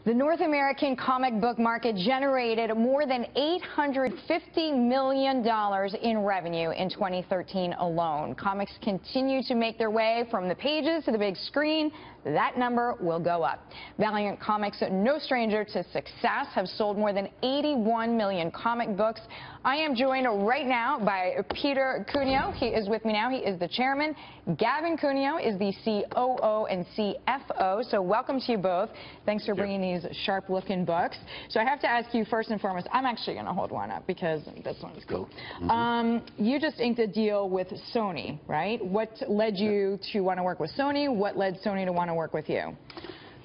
The North American comic book market generated more than $850 million in revenue in 2013 alone. Comics continue to make their way from the pages to the big screen. That number will go up. Valiant Comics, no stranger to success, have sold more than 81 million comic books. I am joined right now by Peter Cuneo. He is with me now. He is the chairman. Gavin Cuneo is the COO and CFO. So welcome to you both. Thanks for bringing these sharp-looking books. So I have to ask you first and foremost, I'm actually going to hold one up because this one's cool. You just inked a deal with Sony, right? What led you to want to work with Sony? What led Sony to want to work with you?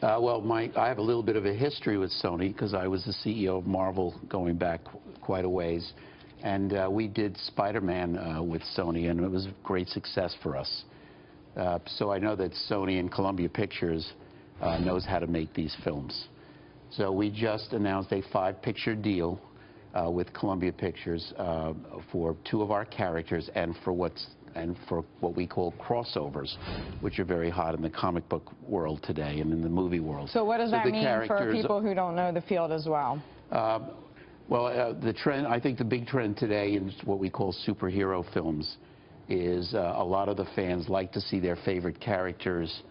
Well, I have a little bit of a history with Sony because I was the CEO of Marvel going back quite a ways. And we did Spider-Man with Sony, and it was a great success for us. So I know that Sony and Columbia Pictures knows how to make these films. So we just announced a 5-picture deal with Columbia Pictures for 2 of our characters and for what we call crossovers, which are very hot in the comic book world today and in the movie world. So what does that mean for people who don't know the field as well? The trend, I think the big trend today in what we call superhero films is a lot of the fans like to see their favorite characters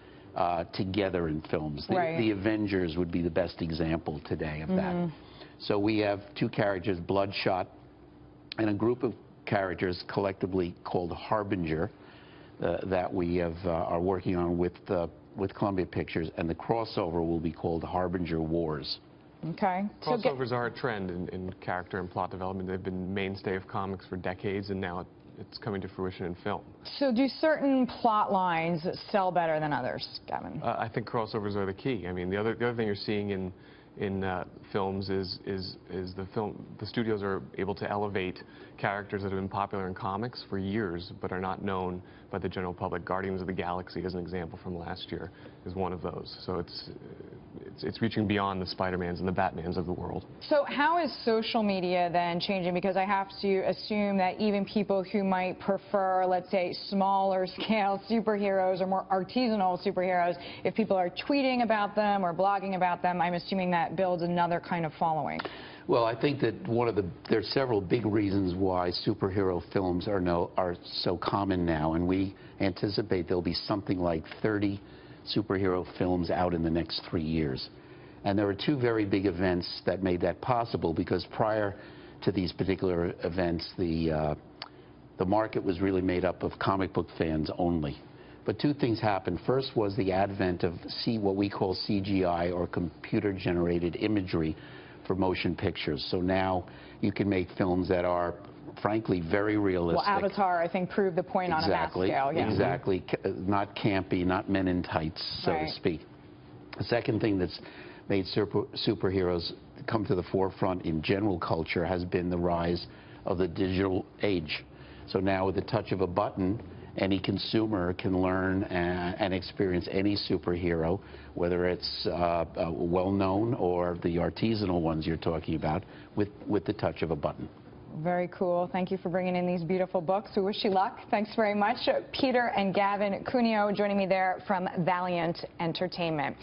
together in films. The Avengers would be the best example today of that. So we have 2 characters, Bloodshot, and a group of characters collectively called Harbinger that we are working on with Columbia Pictures, and the crossover will be called Harbinger Wars. Okay. Crossovers are a trend in character and plot development. They've been mainstay of comics for decades, and now it's coming to fruition in film. So do certain plot lines sell better than others, Gavin? I think crossovers are the key. I mean, the other thing you're seeing in films is the studios are able to elevate characters that have been popular in comics for years but are not known by the general public. Guardians of the Galaxy, as an example from last year, is one of those. So it's reaching beyond the Spider-Mans and the Batmans of the world. So how is social media then changing? Because I have to assume that even people who might prefer, let's say, smaller scale superheroes or more artisanal superheroes, if people are tweeting about them or blogging about them, I'm assuming that builds another kind of following. Well, I think that there's several big reasons why superhero films are so common now, and we anticipate there'll be something like 30 superhero films out in the next 3 years. And there are 2 very big events that made that possible, because prior to these particular events, the market was really made up of comic book fans only. But 2 things happened. First was the advent of what we call CGI, or computer-generated imagery, for motion pictures. So now you can make films that are, frankly, very realistic. Well, Avatar, I think, proved the point on a mass scale. Yeah. Exactly. Not campy, not men in tights, so to speak. The second thing that's made superheroes come to the forefront in general culture has been the rise of the digital age. So now, with the touch of a button, any consumer can learn and experience any superhero, whether it's well-known or the artisanal ones you're talking about, with the touch of a button. Very cool. Thank you for bringing in these beautiful books. We wish you luck. Thanks very much. Peter and Gavin Cuneo joining me there from Valiant Entertainment.